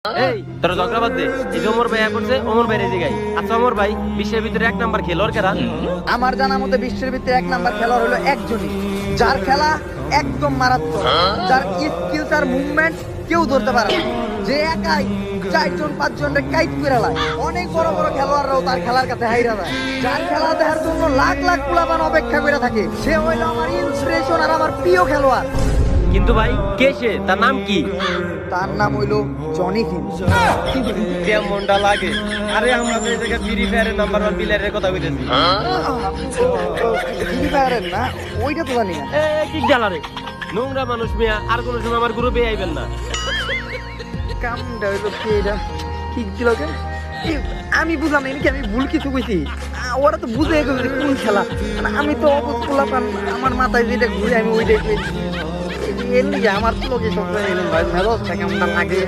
এই তোরা ঝগড়া বাদ দে। এই যে ওমর ভাই করছে, ওমর ভাই রেজে গাই। আচ্ছা ওমর ভাই, বিশ্বের ভিতরে 1 নাম্বার খেলোয়াড় কারা? আমার জানা মতে বিশ্বের ভিতরে 1 নাম্বার খেলোয়াড় হলো একজনই, যার খেলা একদম মারাত্মক, যার স্কিলস আর মুভমেন্ট কেউ ধরতে পারে না, যে একাই 4-5 জনের কাইট করে লায়। অনেক বড় বড় খেলোয়াড়রাও তার খেলার কাছে হাইরা যায়। যার খেলা দেখার জন্য লাখ লাখ পোলাপান অপেক্ষা করে থাকে, সে হইলো আমার ইন্সপিরেশন আর আমার প্রিয় খেলোয়াড়। কিন্তু ভাই কে সে? তার নাম কি? তার নাম হইলো জনি সিং। কেমনটা লাগে? আরে আমরা তো এই জায়গায় ফ্রি ফায়ারের নাম্বার 1 প্লেয়ারের কথা কইতেছি। ফ্রি ফায়ারের না, ওইটা তো জানি না। কি জ্বালারে নোংরা মানুষ মিয়া, আর কোন সময় আমার গ্রুপে আইবেন না। কামটা হইলো কি, এটা ঠিক ছিল কে? আমি বুঝলাম নাকি আমি ভুল কিছু কইছি? ওরা তো বুঝে গেছে কোন খেলা। আমি তো অবুঝ পোলাপান, আমার মাথায় যেটা ঘুরে আমি ওইটাই কইছি। এর লিগে আমার তো লোকে সব ভাই মেজাজটা কেমন লাগে।